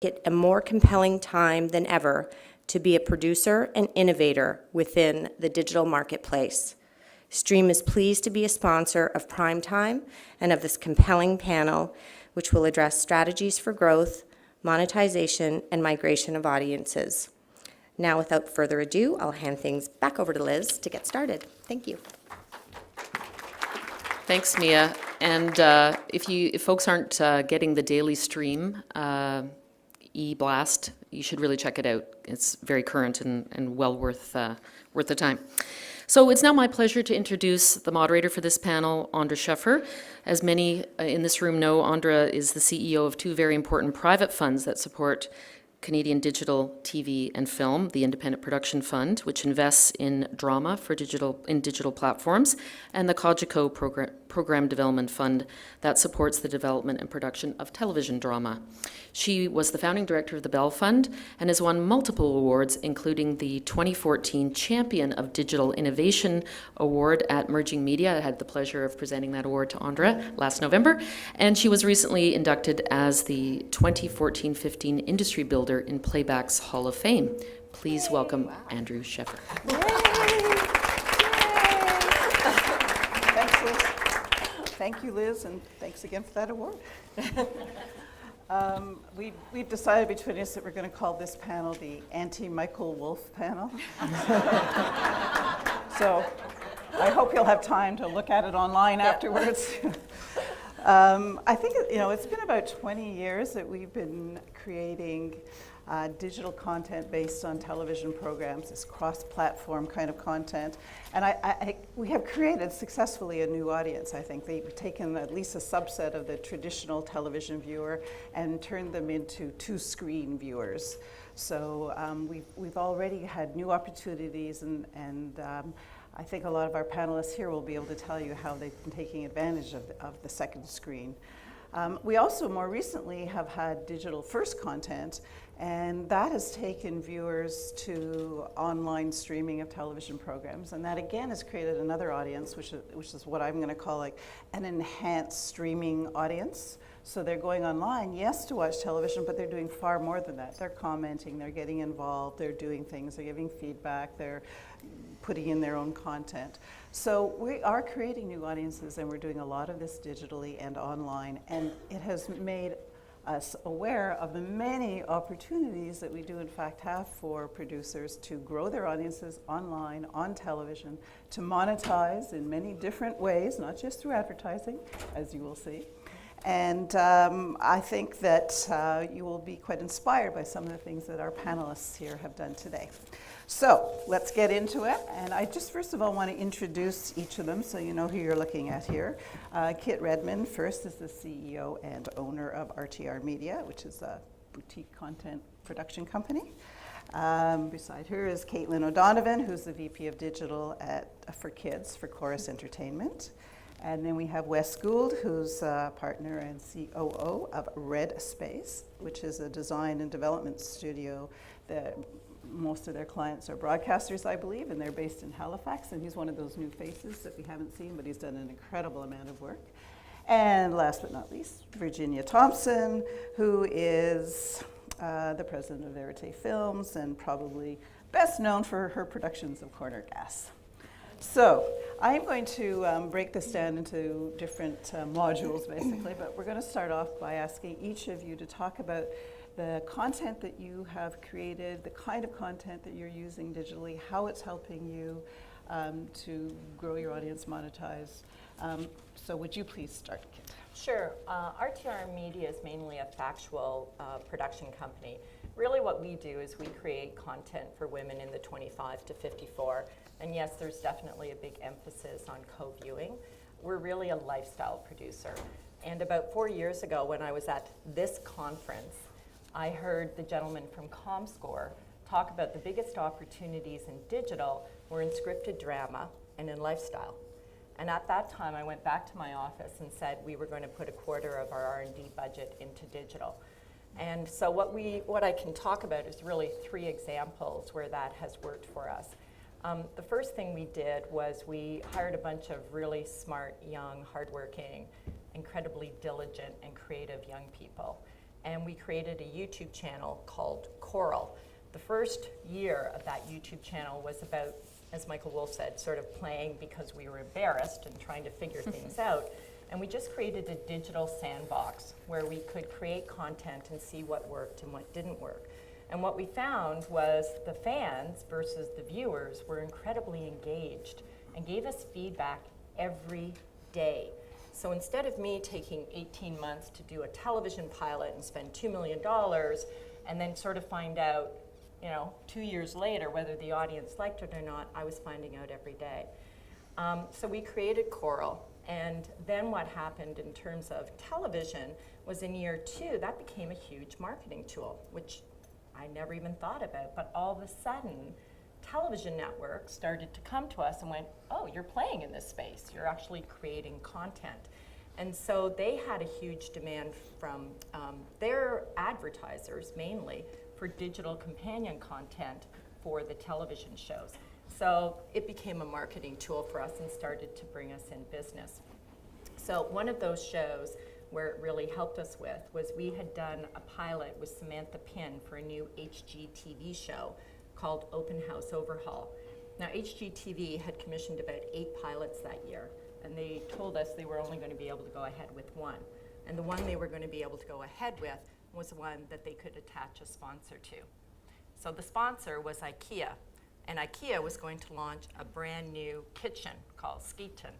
it a more compelling time than ever to be a producer and innovator within the digital marketplace. Stream is pleased to be a sponsor of Primetime and of this compelling panel, which will address strategies for growth, monetization, and migration of audiences. Now, without further ado, I'll hand things back over to Liz to get started. Thank you. Thanks, Mia. And if folks aren't getting the daily stream e-blast, you should really check it out. It's very current and well worth the time. So it's now my pleasure to introduce the moderator for this panel, Andra Sheffer. As many in this room know, Andra is the CEO of two very important private funds that support Canadian digital TV and film, the Independent Production Fund, which invests in drama for digital platforms, and the COGECO Program Development Fund that supports the development and production of television drama. She was the founding director of the Bell Fund and has won multiple awards, including the 2014 Champion of Digital Innovation Award at Merging Media. I had the pleasure of presenting that award to Andra last November, and she was recently inducted as the 2014-15 Industry Builder in Playback's Hall of Fame. Please welcome Andrew Sheffer. Thanks, Liz. Thank you, Liz, and thanks again for that award. We've decided between us that we're going to call this panel the Anti-Michael Wolff panel. So I hope you'll have time to look at it online afterwards. I think it's been about 20 years that we've been creating digital content based on television programs, this cross-platform kind of content. And we have created successfully a new audience. I think they've taken at least a subset of the traditional television viewer and turned them into two-screen viewers. So we've already had new opportunities, and I think a lot of our panelists here will be able to tell you how they've been taking advantage of the second screen. We also more recently have had digital-first content, and that has taken viewers to online streaming of television programs, and that again has created another audience, which is what I'm going to call like an enhanced streaming audience. So they're going online, yes, to watch television, but they're doing far more than that. They're commenting, they're getting involved, they're doing things, they're giving feedback, they're putting in their own content. So we are creating new audiences, and we're doing a lot of this digitally and online, and it has made us aware of the many opportunities that we do in fact have for producers to grow their audiences online, on television, to monetize in many different ways, not just through advertising, as you will see. And I think that you will be quite inspired by some of the things that our panelists here have done today. So let's get into it. And I just first of all want to introduce each of them so you know who you're looking at here. Kit Redmond first is the CEO and owner of RTR Media, which is a boutique content production company. Beside her is Caitlin O'Donovan, who's the VP of Digital for Kids for Corus Entertainment. And then we have Wes Gould, who's a partner and COO of REDspace, which is a design and development studio that most of their clients are broadcasters, I believe, and they're based in Halifax. And he's one of those new faces that we haven't seen, but he's done an incredible amount of work. And last but not least, Virginia Thompson, who is the president of Vérité Films and probably best known for her productions of Corner Gas. So I'm going to break this down into different modules, basically, but we're going to start off by asking each of you to talk about the content that you have created, the kind of content that you're using digitally, how it's helping you to grow your audience, monetize. So would you please start, Kit? Sure. RTR Media is mainly a factual production company. Really what we do is we create content for women in the 25 to 54. And yes, there's definitely a big emphasis on co-viewing. We're really a lifestyle producer. And about 4 years ago, when I was at this conference, I heard the gentleman from ComScore talk about the biggest opportunities in digital were in scripted drama and in lifestyle. And at that time, I went back to my office and said we were going to put a quarter of our R&D budget into digital. And so what I can talk about is really 3 examples where that has worked for us. The first thing we did was we hired a bunch of really smart, young, hardworking, incredibly diligent and creative young people. and we created a YouTube channel called Coral. The first year of that YouTube channel was about, as Michael Wolf said, sort of playing because we were embarrassed and trying to figure things out. And we just created a digital sandbox where we could create content and see what worked and what didn't work. And what we found was the fans versus the viewers were incredibly engaged and gave us feedback every day. So instead of me taking 18 months to do a television pilot and spend $2 million and then sort of find out, 2 years later whether the audience liked it or not, I was finding out every day. So we created Coral. And then what happened in terms of television was in year 2, that became a huge marketing tool, which I never even thought about. But all of a sudden, television networks started to come to us and went, oh, you're playing in this space. You're actually creating content. And so they had a huge demand from their advertisers, mainly, for digital companion content for the television shows. So it became a marketing tool for us and started to bring us in business. So one of those shows where it really helped us with was we had done a pilot with Samantha Pinn for a new HGTV show called Open House Overhaul. Now HGTV had commissioned about 8 pilots that year, and they told us they were only going to be able to go ahead with one. And the one they were going to be able to go ahead with was one that they could attach a sponsor to. So the sponsor was IKEA. And IKEA was going to launch a brand new kitchen called Skiten.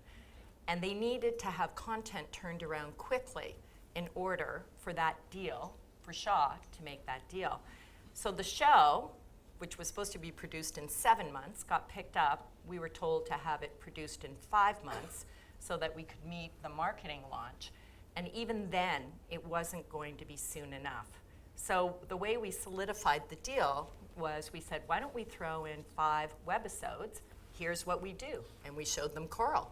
And they needed to have content turned around quickly in order for that deal, for Shaw to make that deal. So the show, which was supposed to be produced in 7 months, got picked up. We were told to have it produced in 5 months so that we could meet the marketing launch. And even then, it wasn't going to be soon enough. So the way we solidified the deal was we said, why don't we throw in 5 webisodes? Here's what we do. And we showed them Coral.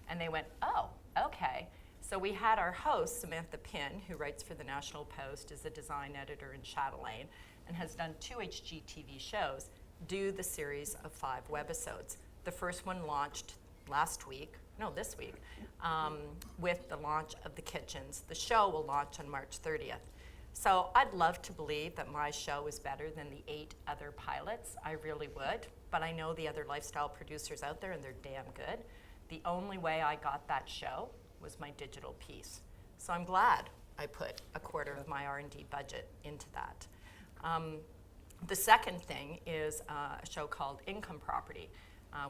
And they went, oh, okay. So we had our host, Samantha Pinn, who writes for the National Post, is a design editor in Chatelaine, and has done 2 HGTV shows, do the series of 5 webisodes. The first one launched this week, with the launch of the kitchens. The show will launch on March 30th. So I'd love to believe that my show is better than the 8 other pilots. I really would. But I know the other lifestyle producers out there, and they're damn good. The only way I got that show was my digital piece. So I'm glad I put a quarter of my R&D budget into that. The second thing is a show called Income Property.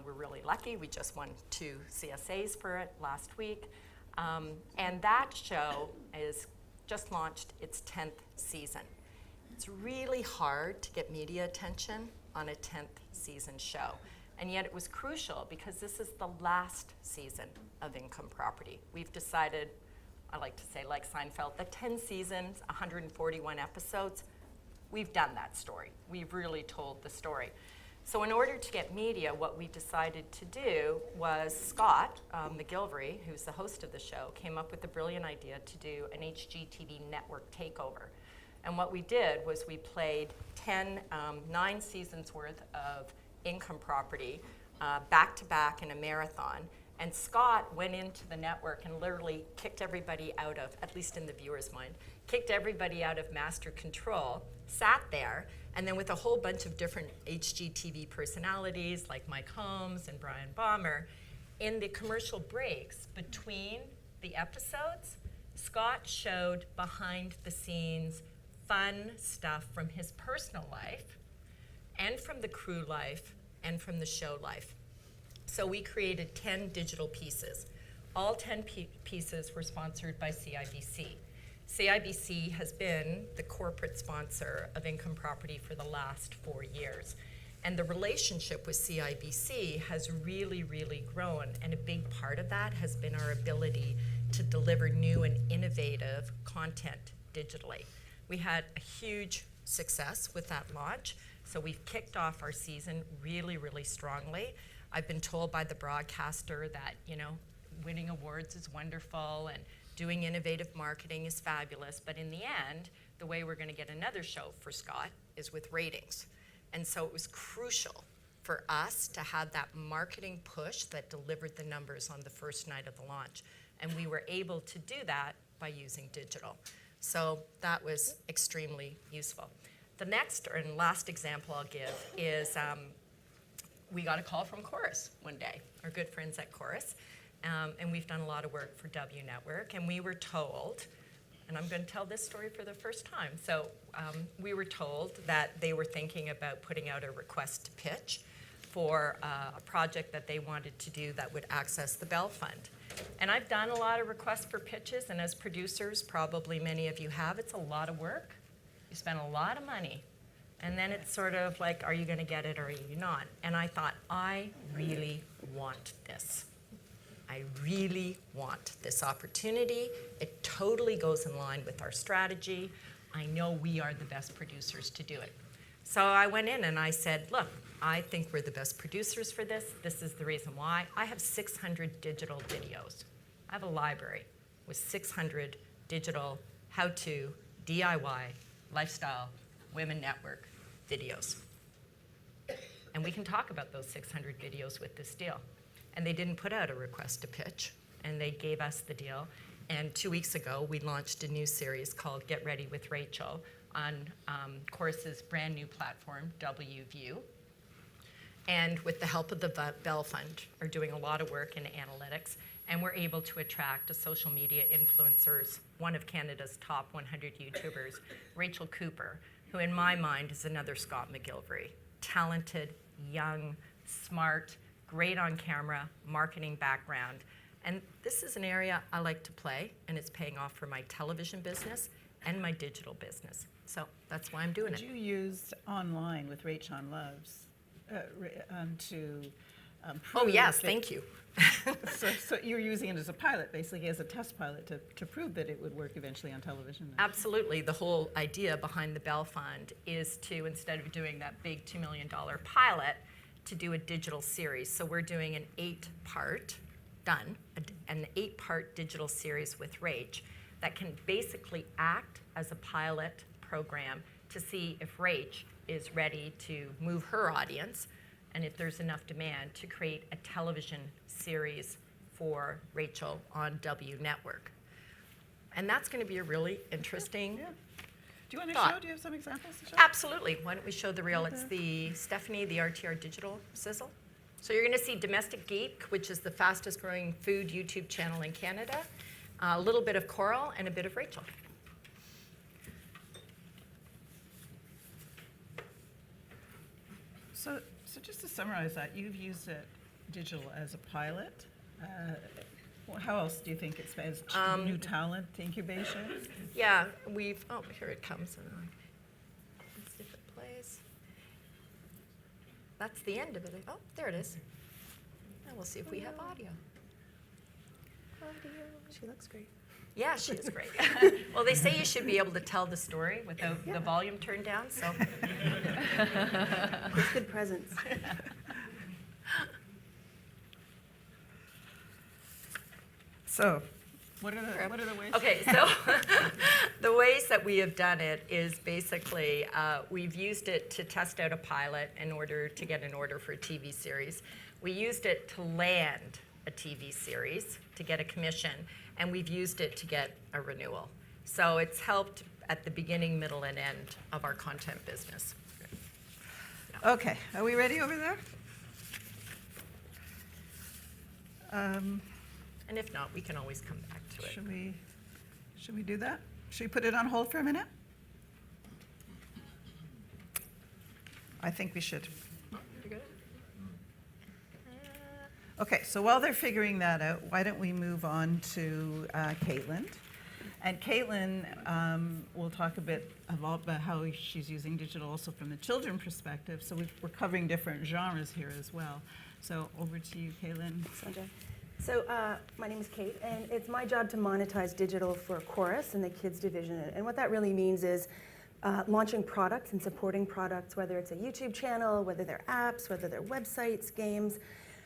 We're really lucky. We just won 2 CSAs for it last week. And that show is just launched its 10th season. It's really hard to get media attention on a 10th season show. And yet it was crucial because this is the last season of Income Property. We've decided, I like to say like Seinfeld, the 10 seasons, 141 episodes, we've done that story. We've really told the story. So in order to get media, what we decided to do was Scott McGilvery, who's the host of the show, came up with the brilliant idea to do an HGTV network takeover. And what we did was we played 9 seasons worth of Income Property back to back in a marathon. And Scott went into the network and literally kicked everybody out of, at least in the viewer's mind, kicked everybody out of master control, sat there, and then with a whole bunch of different HGTV personalities like Mike Holmes and Brian Baumer, in the commercial breaks between the episodes, Scott showed behind the scenes fun stuff from his personal life and from the crew life and from the show life. So we created 10 digital pieces. All 10 pieces were sponsored by CIBC. CIBC has been the corporate sponsor of Income Property for the last 4 years. And the relationship with CIBC has really, really grown. And a big part of that has been our ability to deliver new and innovative content digitally. We had a huge success with that launch. So we've kicked off our season really, really strongly. I've been told by the broadcaster that, winning awards is wonderful and doing innovative marketing is fabulous, but in the end, the way we're going to get another show for Scott is with ratings. And so it was crucial for us to have that marketing push that delivered the numbers on the first night of the launch. And we were able to do that by using digital. So that was extremely useful. The next and last example I'll give is we got a call from Corus one day, our good friends at Corus, and we've done a lot of work for W Network, and we were told, and I'm going to tell this story for the first time. So we were told that they were thinking about putting out a request to pitch for a project that they wanted to do that would access the Bell Fund. And I've done a lot of requests for pitches, and as producers, probably many of you have, it's a lot of work. You spend a lot of money. And then it's sort of like, are you going to get it or are you not? And I thought, I really want this. I really want this opportunity. It totally goes in line with our strategy. I know we are the best producers to do it. So I went in and I said, look, I think we're the best producers for this. This is the reason why. I have 600 digital videos. I have a library with 600 digital how-to, DIY, lifestyle, women network videos. And we can talk about those 600 videos with this deal. And they didn't put out a request to pitch, and they gave us the deal. And 2 weeks ago, we launched a new series called Get Ready with Rachel on Corus's brand new platform, WView. And with the help of the Bell Fund, are doing a lot of work in analytics, and we're able to attract a social media influencers, one of Canada's top 100 YouTubers, Rachel Cooper, who in my mind is another Scott McGilvery. Talented, young, smart, great on camera, marketing background. And this is an area I like to play, and it's paying off for my television business and my digital business. So that's why I'm doing it. You used online with Rachel Loves to prove Oh yes, that- thank you. So you're using it as a pilot, basically as a test pilot to prove that it would work eventually on television. then. Absolutely. The whole idea behind the Bell Fund is to, instead of doing that big $2 million pilot, to do a digital series. So we're doing an 8-part digital series with Rach that can basically act as a pilot program to see if Rach is ready to move her audience and if there's enough demand to create a television series for Rachel on W Network. And that's going to be a really interesting Yeah. Do you want to thought. show? Do you have some examples to show? Absolutely. Why don't we show the reel? It's the Stephanie, the RTR digital sizzle. So you're going to see Domestic Geek, which is the fastest growing food YouTube channel in Canada, a little bit of Coral, and a bit of Rachel. So just to summarize that, you've used it digital as a pilot. How else do you think it's as new talent incubation? Yeah, oh, here it comes. Let's see if it plays. That's the end of it. Oh, there it is. Now we'll see if we have audio. She looks great. Yeah, she is great. Well, they say you should be able to tell the story without the volume turned down, so. It's good presence. So, what are the ways? Okay, so the ways that we have done it is basically we've used it to test out a pilot in order to get an order for a TV series. We used it to land a TV series, to get a commission, and we've used it to get a renewal. So it's helped at the beginning, middle, and end of our content business. Okay, are we ready over there? And if not, we can always come back to it. Should we do that? Should we put it on hold for a minute? I think we should. You good? Okay, so while they're figuring that out, why don't we move on to Caitlin? And Caitlin will talk a bit about how she's using digital also from the children perspective. So we're covering different genres here as well. So over to you, Caitlin. Sanjay. So my name is Kate, and it's my job to monetize digital for Corus and the kids division. And what that really means is launching products and supporting products, whether it's a YouTube channel, whether they're apps, whether they're websites, games,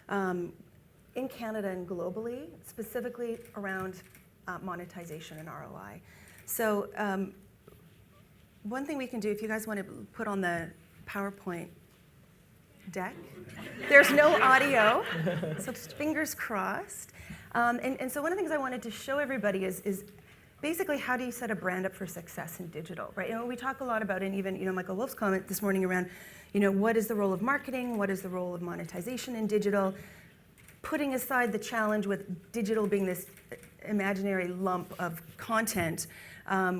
in Canada and globally, specifically around monetization and ROI. So one thing we can do, if you guys want to put on the PowerPoint deck, there's no audio, so just fingers crossed. And so one of the things I wanted to show everybody is basically, how do you set a brand up for success in digital, right? We talk a lot about, and even Michael Wolf's comment this morning around, what is the role of marketing? What is the role of monetization in digital? Putting aside the challenge with digital being this imaginary lump of content,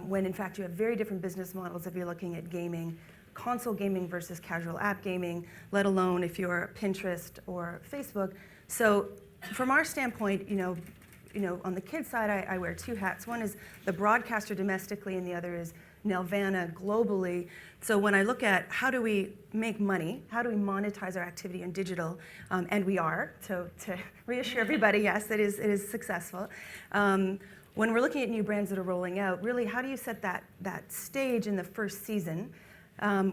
when in fact you have very different business models if you're looking at gaming, console gaming versus casual app gaming, let alone if you're Pinterest or Facebook. So from our standpoint, on the kids side, I wear two hats. One is the broadcaster domestically, and the other is Nelvana globally. So when I look at how do we make money, how do we monetize our activity in digital, and we are, so to reassure everybody, yes, it is successful. When we're looking at new brands that are rolling out, really, how do you set that stage in the first season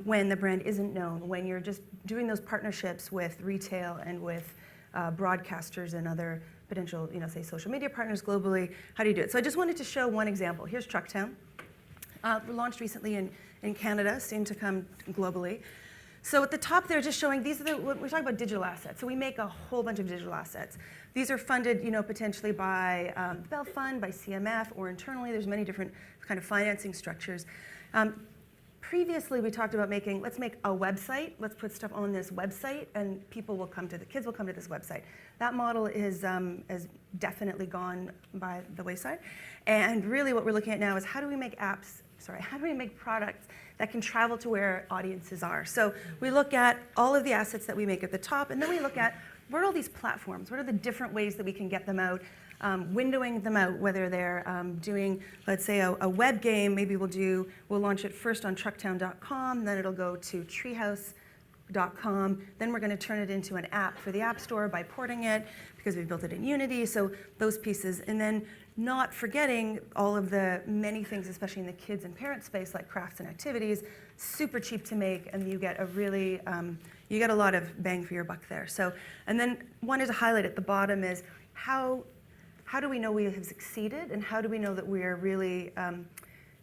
when the brand isn't known, when you're just doing those partnerships with retail and with broadcasters and other potential, say, social media partners globally? How do you do it? So I just wanted to show one example. Here's Trucktown. Launched recently in Canada, soon to come globally. So at the top there, just showing these are we're talking about digital assets. So we make a whole bunch of digital assets. These are funded, potentially by Bell Fund, by CMF, or internally. There's many different kind of financing structures. Previously, we talked about let's make a website. Let's put stuff on this website, and kids will come to this website. That model is definitely gone by the wayside. And really, what we're looking at now is how do we make products that can travel to where audiences are? So we look at all of the assets that we make at the top, and then we look at what are all these platforms? What are the different ways that we can get them out? Windowing them out, whether they're doing, let's say, a web game. Maybe we'll launch it first on trucktown.com, then it'll go to treehouse.com. Then we're going to turn it into an app for the App Store by porting it because we've built it in Unity. So those pieces, and then not forgetting all of the many things, especially in the kids and parent space, like crafts and activities, super cheap to make, and you get a lot of bang for your buck there. So, and then wanted to highlight at the bottom is how do we know we have succeeded, and how do we know that we're really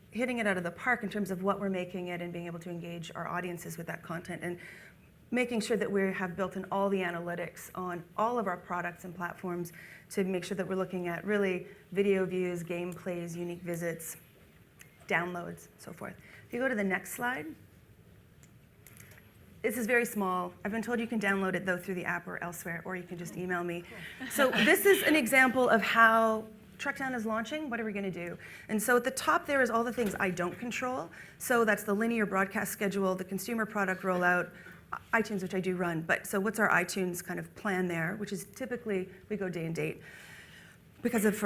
hitting it out of the park in terms of what we're making it and being able to engage our audiences with that content, and making sure that we have built in all the analytics on all of our products and platforms to make sure that we're looking at really video views, gameplays, unique visits, downloads, so forth. If you go to the next slide. This is very small. I've been told you can download it, though, through the app or elsewhere, or you can just email me. So this is an example of how Trucktown is launching. What are we going to do? And so at the top there is all the things I don't control. So that's the linear broadcast schedule, the consumer product rollout, iTunes, which I do run. But so what's our iTunes kind of plan there, which is typically we go day and date because of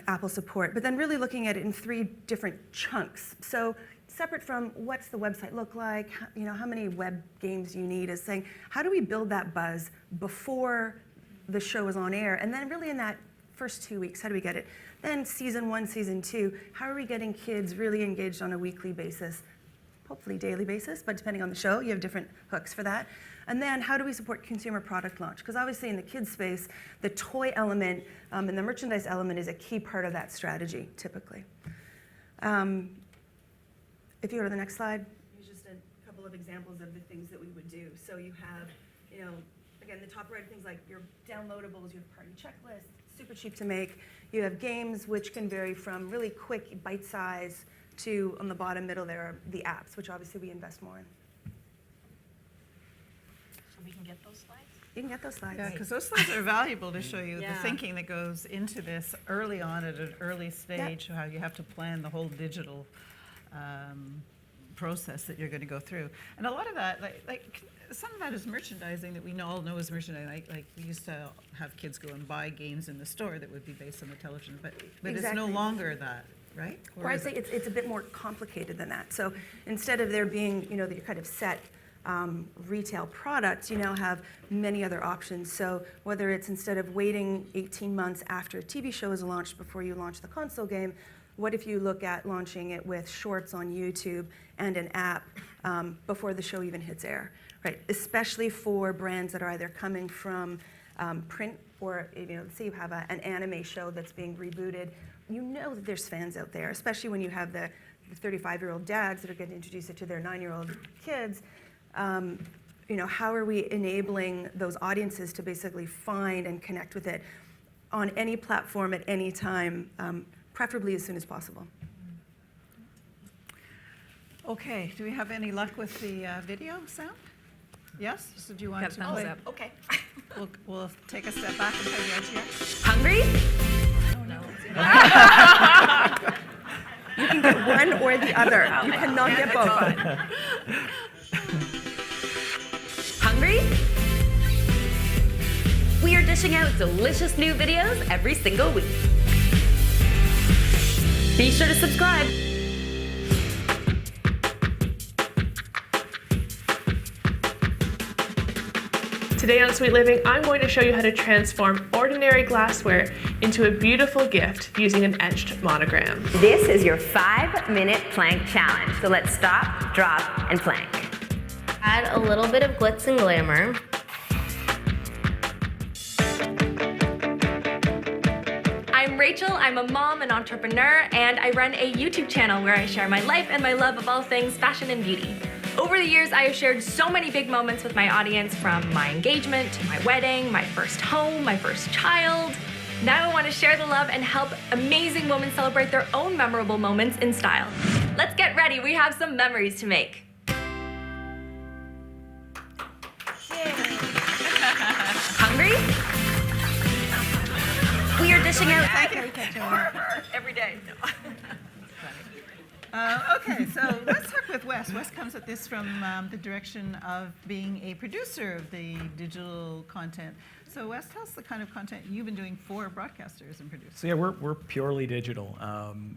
Apple support. But then really looking at it in 3 different chunks. So separate from what's the website look like, how many web games you need, is saying, how do we build that buzz before the show is on air? And then really in that first 2 weeks, how do we get it? Then season 1, season 2, how are we getting kids really engaged on a weekly basis, hopefully daily basis, but depending on the show, you have different hooks for that. And then how do we support consumer product launch? Because obviously in the kids space, the toy element and the merchandise element is a key part of that strategy, typically. If you go to the next slide, here's just a couple of examples of the things that we would do. So you have, again, the top right, things like your downloadables, you have party checklists, super cheap to make. You have games, which can vary from really quick, bite size, to on the bottom middle there are the apps, which obviously we invest more in. So we can get those slides? You can get those slides. Yeah, because those slides are valuable to show you the thinking that goes into this early on at an early stage, how you have to plan the whole digital process that you're going to go through. And a lot of that, like some of that is merchandising that we all know is merchandising. Like we used to have kids go and buy games in the store that would be based on the television, but It's no longer that, right? Or I'd say it's a bit more complicated than that. So instead of there being, the kind of set retail products, you now have many other options. So whether it's instead of waiting 18 months after a TV show is launched before you launch the console game, what if you look at launching it with shorts on YouTube and an app before the show even hits air, right? Especially for brands that are either coming from print or, say you have an anime show that's being rebooted, that there's fans out there, especially when you have the 35-year-old dads that are getting introduced to their 9-year-old kids. How are we enabling those audiences to basically find and connect with it on any platform at any time preferably as soon as possible. Okay, do we have any luck with the video sound? Yes? So do you want to play? Okay. We'll take a step back and play the RTR. Hungry? You can get one or the other. You cannot get both. Hungry? We are dishing out delicious new videos every single week. Be sure to subscribe. Today on Sweet Living, I'm going to show you how to transform ordinary glassware into a beautiful gift using an etched monogram. This is your 5-minute plank challenge. So let's stop, drop, and plank. Add a little bit of glitz and glamour. I'm Rachel, I'm a mom and entrepreneur, and I run a YouTube channel where I share my life and my love of all things fashion and beauty. Over the years, I have shared so many big moments with my audience, from my engagement to my wedding, my first home, my first child. Now I want to share the love and help amazing women celebrate their own memorable moments in style. Let's get ready, we have some memories to make. Hungry? We are dishing out. Every day. Okay, so let's talk with Wes. Wes comes at this from the direction of being a producer of the digital content. So Wes, tell us the kind of content you've been doing for broadcasters and producers. So yeah, we're purely digital.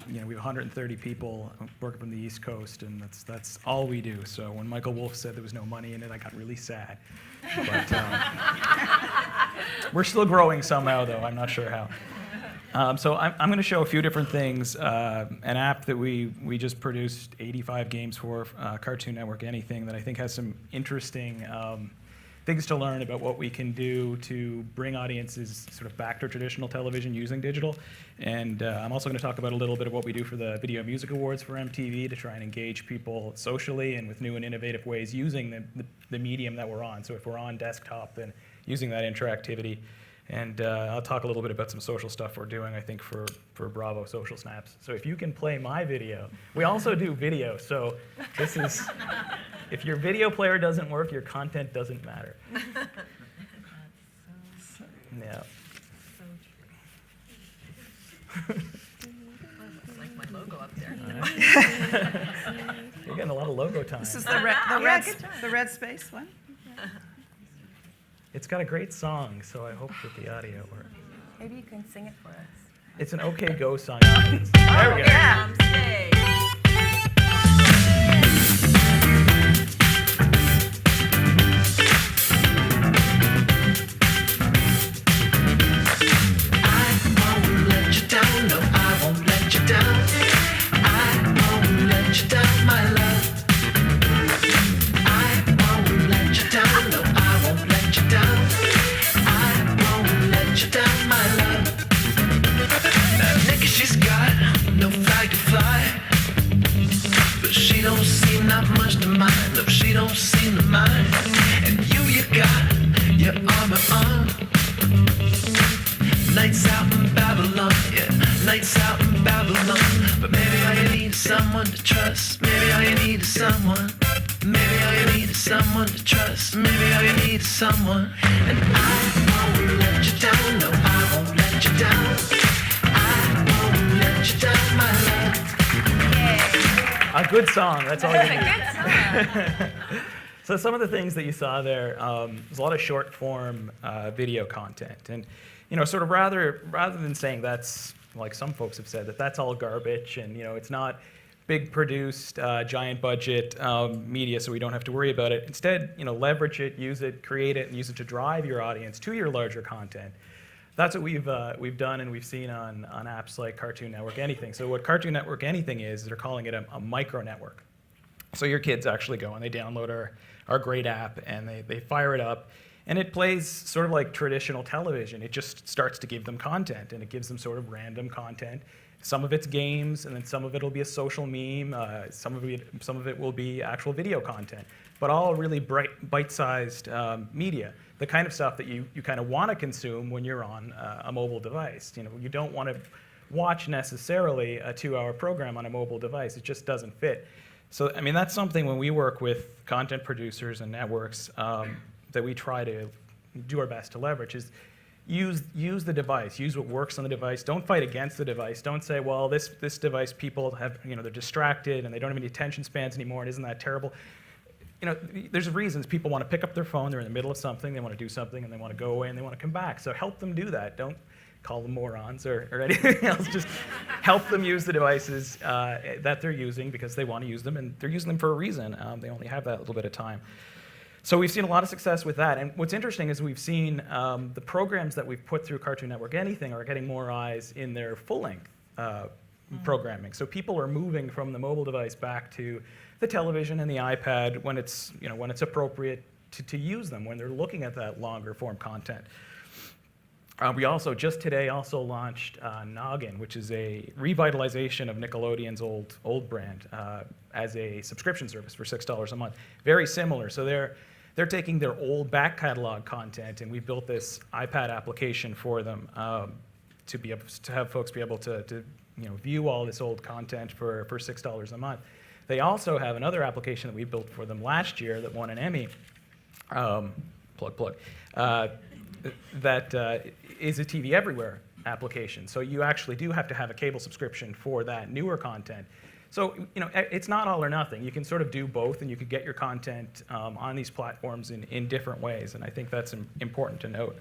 We have 130 people working from the East Coast, and that's all we do. So when Michael Wolff said there was no money in it, I got really sad. But we're still growing somehow, though. I'm not sure how. So I'm going to show a few different things. An app that we just produced 85 games for, Cartoon Network Anything, that I think has some interesting things to learn about what we can do to bring audiences sort of back to traditional television using digital. And I'm also going to talk about a little bit of what we do for the Video Music Awards for MTV to try and engage people socially and with new and innovative ways using the medium that we're on. So if we're on desktop, then using that interactivity. And I'll talk a little bit about some social stuff we're doing, I think, for Bravo Social Snaps. So if you can play my video, we also do video. So this is, if your video player doesn't work, your content doesn't matter. Yeah. Like my logo up there. You're getting a lot of logo time. This is the REDspace one. It's got a great song, so I hope that the audio works. Maybe you can sing it for us. It's an OK Go song. There we go. Yeah. Nights out in Babylon, yeah, nights out in Babylon. But maybe all you need is someone to trust. Maybe all you need is someone. Maybe all you need is someone to trust. Maybe all you need is someone. And I won't let you down, no, I won't let you down. I won't let you down, my love. A good song, that's all you need. Good song. So some of the things that you saw there, there's a lot of short form video content. And sort of rather than saying that's, like some folks have said, that's all garbage and it's not big produced, giant budget media, so we don't have to worry about it. Instead, leverage it, use it, create it, and use it to drive your audience to your larger content. That's what we've done and we've seen on apps like Cartoon Network Anything. So what Cartoon Network Anything is, they're calling it a micro network. So your kids actually go and they download our great app and they fire it up. And it plays sort of like traditional television. It just starts to give them content, and it gives them sort of random content. Some of it's games, and then some of it will be a social meme. Some of it will be actual video content, but all really bite-sized media. The kind of stuff that you kind of want to consume when you're on a mobile device. You don't want to watch necessarily a 2-hour program on a mobile device. It just doesn't fit. So, I mean, that's something when we work with content producers and networks that we try to do our best to leverage is use the device, use what works on the device. Don't fight against the device. Don't say, well, this device people have, they're distracted and they don't have any attention spans anymore, and isn't that terrible? There's reasons people want to pick up their phone, they're in the middle of something, they want to do something, and they want to go away and they want to come back. So help them do that. Don't call them morons or anything else. Just help them use the devices that they're using because they want to use them, and they're using them for a reason. They only have that little bit of time. So we've seen a lot of success with that. And what's interesting is we've seen the programs that we've put through Cartoon Network Anything are getting more eyes in their full-length programming. So people are moving from the mobile device back to the television and the iPad when it's appropriate to use them, when they're looking at that longer form content. We also, just today, launched Noggin, which is a revitalization of Nickelodeon's old brand as a subscription service for $6 a month. Very similar. So they're taking their old back catalog content, and we built this iPad application for them to have folks be able to view all this old content for $6 a month. They also have another application that we built for them last year that won an Emmy. That is a TV Everywhere application. So you actually do have to have a cable subscription for that newer content. So it's not all or nothing. You can sort of do both, and you can get your content on these platforms in different ways, and I think that's important to note.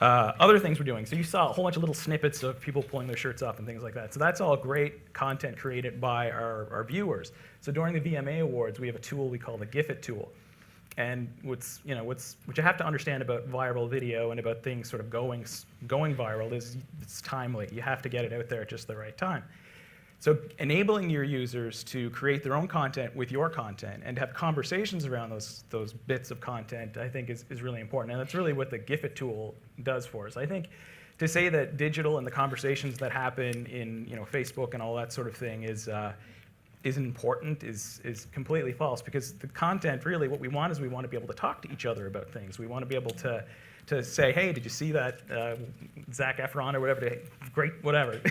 Other things we're doing. So you saw a whole bunch of little snippets of people pulling their shirts up and things like that. So that's all great content created by our viewers. So during the VMA Awards, we have a tool we call the GIF It tool. And what you have to understand about viral video and about things sort of going viral is it's timely. You have to get it out there at just the right time. So enabling your users to create their own content with your content and have conversations around those bits of content, I think is really important. And that's really what the GIF It tool does for us. I think to say that digital and the conversations that happen in Facebook and all that sort of thing isn't important is completely false, because the content, really what we want is we want to be able to talk to each other about things. We want to be able to say, hey, did you see that Zac Efron or whatever, great whatever,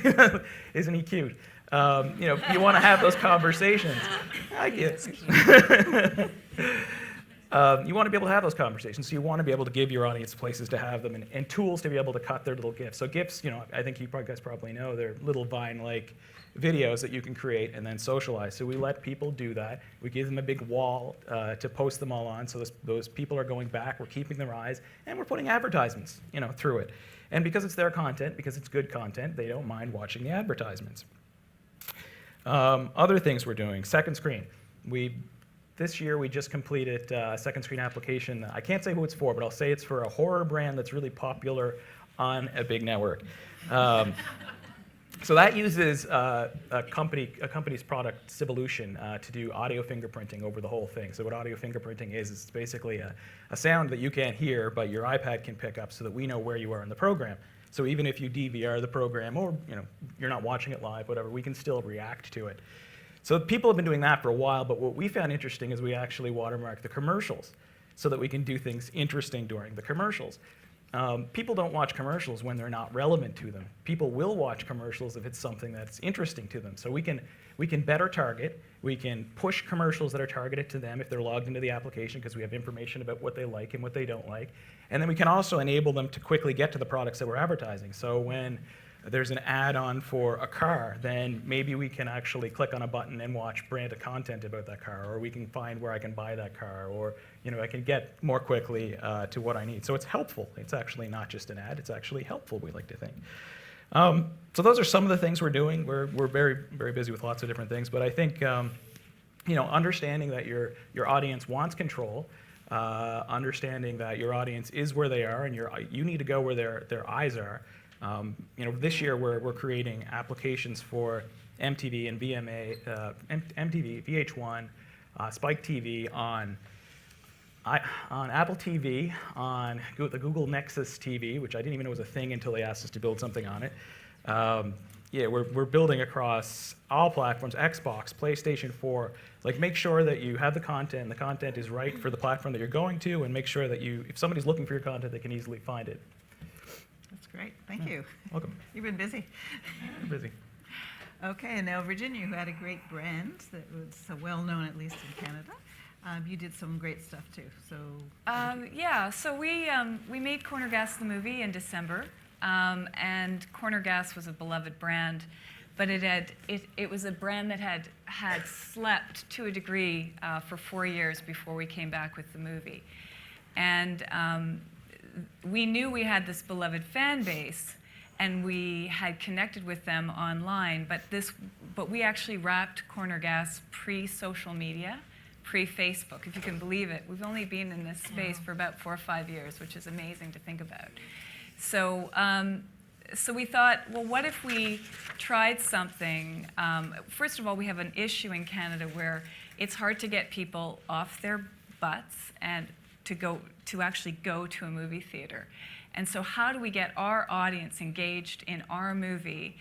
isn't he cute? You want to have those conversations. I get it. You want to be able to have those conversations, so you want to be able to give your audience places to have them and tools to be able to cut their little GIFs. So GIFs, I think you guys probably know, they're little Vine-like videos that you can create and then socialize. So we let people do that. We give them a big wall to post them all on, so those people are going back, we're keeping their eyes, and we're putting advertisements through it. And because it's their content, because it's good content, they don't mind watching the advertisements. Other things we're doing, second screen. This year we just completed a second screen application. I can't say who it's for, but I'll say it's for a horror brand that's really popular on a big network. So that uses a company's product, Civolution, to do audio fingerprinting over the whole thing. So what audio fingerprinting is it's basically a sound that you can't hear, but your iPad can pick up so that we know where you are in the program. So even if you DVR the program, or you're not watching it live, whatever, we can still react to it. So people have been doing that for a while, but what we found interesting is we actually watermark the commercials so that we can do things interesting during the commercials. People don't watch commercials when they're not relevant to them. People will watch commercials if it's something that's interesting to them. So we can better target. We can push commercials that are targeted to them if they're logged into the application, because we have information about what they like and what they don't like. And then we can also enable them to quickly get to the products that we're advertising. So when there's an add-on for a car, then maybe we can actually click on a button and watch branded content about that car, or we can find where I can buy that car, or I can get more quickly to what I need. So it's helpful. It's actually not just an ad. It's actually helpful, we like to think. So those are some of the things we're doing. We're very, very busy with lots of different things, but I think understanding that your audience wants control, understanding that your audience is where they are, and you need to go where their eyes are. This year we're creating applications for MTV and VMA, MTV, VH1, Spike TV on Apple TV, on the Google Nexus TV, which I didn't even know was a thing until they asked us to build something on it. We're building across all platforms, Xbox, PlayStation 4. Make sure that you have the content, and the content is right for the platform that you're going to, and make sure that if somebody's looking for your content, they can easily find it. That's great. Thank you. Welcome. You've been busy. You're busy. Okay, and now Virginia, who had a great brand that was so well known, at least in Canada. You did some great stuff too. So yeah, so we made Corner Gas the movie in December, and Corner Gas was a beloved brand, but it was a brand that had slept to a degree for 4 years before we came back with the movie, and we knew we had this beloved fan base, and we had connected with them online, but we actually wrapped Corner Gas pre-social media. Pre-Facebook, if you can believe it. We've only been in this space for about 4 or 5 years, which is amazing to think about. So, so we thought, well, what if we tried something? First of all, we have an issue in Canada where it's hard to get people off their butts and to actually go to a movie theater. And so how do we get our audience engaged in our movie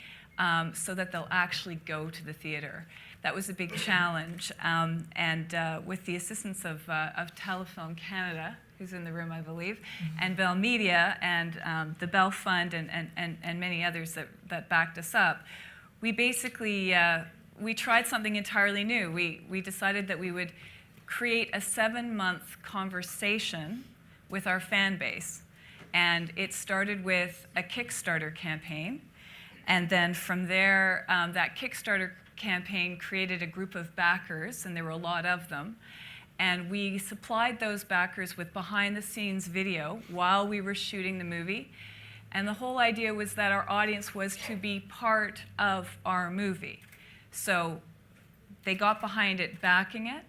so that they'll actually go to the theater? That was a big challenge, and with the assistance of Telefilm Canada, who's in the room, I believe, and Bell Media, and the Bell Fund, and many others that backed us up, we basically we tried something entirely new. We decided that we would create a 7-month conversation with our fan base, and it started with a Kickstarter campaign, and then from there, that Kickstarter campaign created a group of backers, and there were a lot of them, and we supplied those backers with behind-the-scenes video while we were shooting the movie, and the whole idea was that our audience was to be part of our movie. So they got behind it, backing it,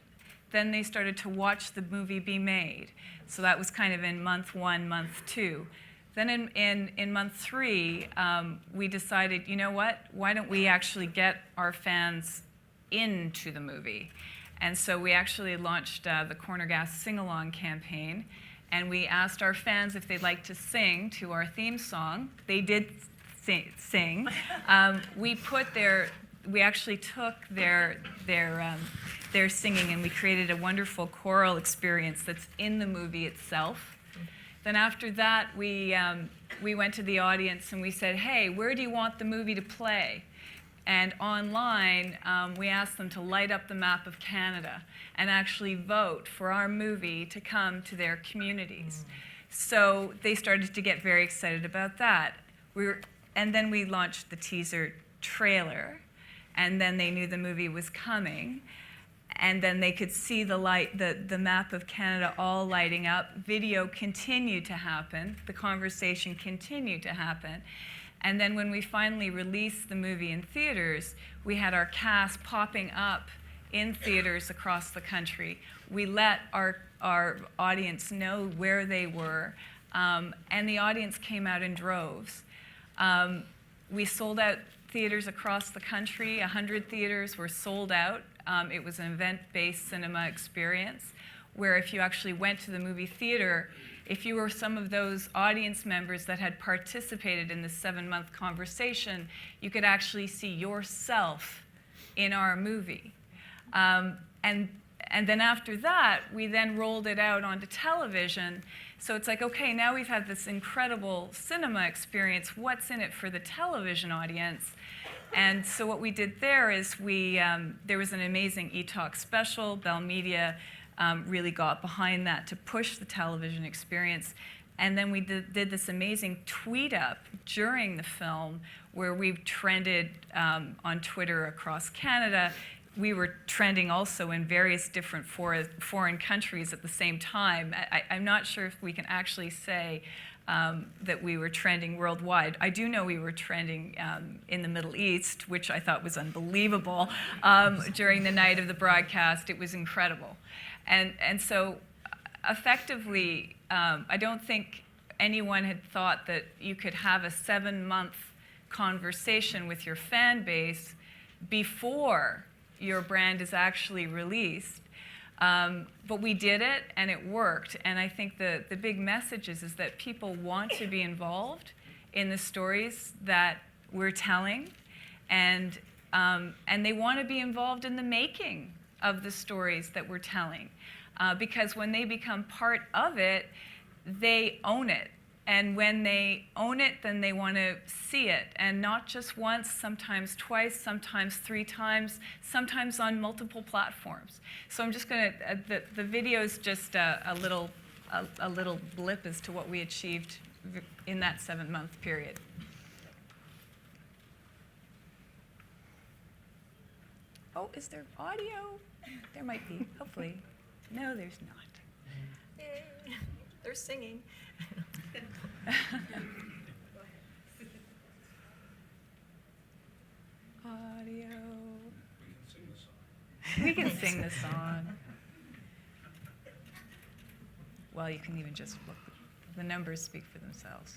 then they started to watch the movie be made. So that was kind of in month 1, month 2. Then in month 3, we decided, you know what? Why don't we actually get our fans into the movie? And so we actually launched the Corner Gas Sing-Along campaign, and we asked our fans if they'd like to sing to our theme song. They did sing. We actually took their singing, and we created a wonderful choral experience that's in the movie itself. Then after that, we went to the audience and we said, hey, where do you want the movie to play? And online, we asked them to light up the map of Canada and actually vote for our movie to come to their communities. So they started to get very excited about that. And then we launched the teaser trailer, and then they knew the movie was coming. And then they could see the map of Canada all lighting up. Video continued to happen. The conversation continued to happen. And then when we finally released the movie in theaters, we had our cast popping up in theaters across the country. We let our audience know where they were, and the audience came out in droves. We sold out theaters across the country. 100 theaters were sold out. It was an event-based cinema experience where if you actually went to the movie theater, if you were some of those audience members that had participated in the 7-month conversation, you could actually see yourself in our movie. And then after that, we then rolled it out onto television. So it's like, okay, now we've had this incredible cinema experience. What's in it for the television audience? And so what we did there is there was an amazing e-talk special. Bell Media really got behind that to push the television experience. And then we did this amazing tweet up during the film where we trended on Twitter across Canada. We were trending also in various different foreign countries at the same time. I'm not sure if we can actually say that we were trending worldwide. I do know we were trending in the Middle East, which I thought was unbelievable during the night of the broadcast. It was incredible. And so effectively, I don't think anyone had thought that you could have a 7-month conversation with your fan base before your brand is actually released. But we did it, and it worked. And I think the big message is that people want to be involved in the stories that we're telling, and they want to be involved in the making of the stories that we're telling. Because when they become part of it, they own it. And when they own it, then they want to see it. And not just once, sometimes twice, sometimes 3 times, sometimes on multiple platforms. So I'm just going to, the video is just a little blip as to what we achieved in that 7-month period. Oh, is there audio? There might be, hopefully. No, there's not. Yay. They're singing. Audio. We can sing the song. Well, you can even just look. The numbers speak for themselves.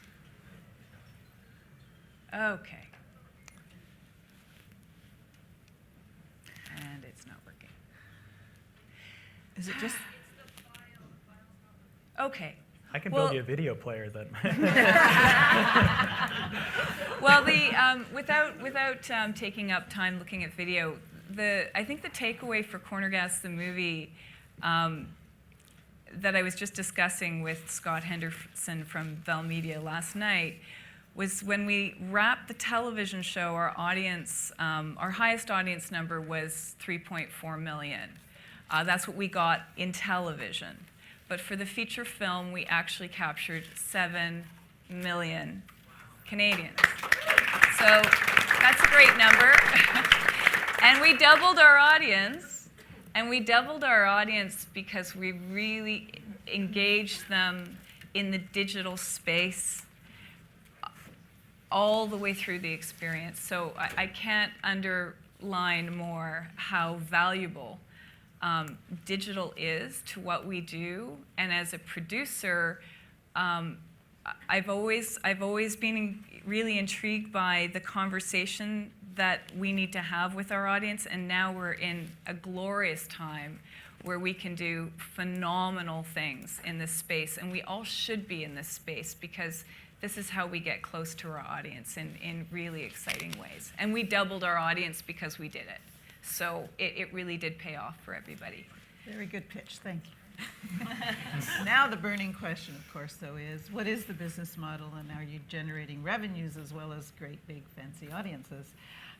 Okay. And it's not working. Is it just? Okay. I can build you a video player that. Well, without taking up time looking at video, I think the takeaway for Corner Gas the movie that I was just discussing with Scott Henderson from Bell Media last night was when we wrapped the television show, our audience, our highest audience number was 3.4 million. That's what we got in television. But for the feature film, we actually captured 7 million Canadians. So that's a great number. And we doubled our audience. And we doubled our audience because we really engaged them in the digital space all the way through the experience. So I can't underline more how valuable digital is to what we do. And as a producer, I've always been really intrigued by the conversation that we need to have with our audience, and now we're in a glorious time where we can do phenomenal things in this space, and we all should be in this space because this is how we get close to our audience in really exciting ways. And we doubled our audience because we did it. So it really did pay off for everybody. Very good pitch, thank you. Now the burning question, of course, though, is what is the business model, and are you generating revenues as well as great, big, fancy audiences?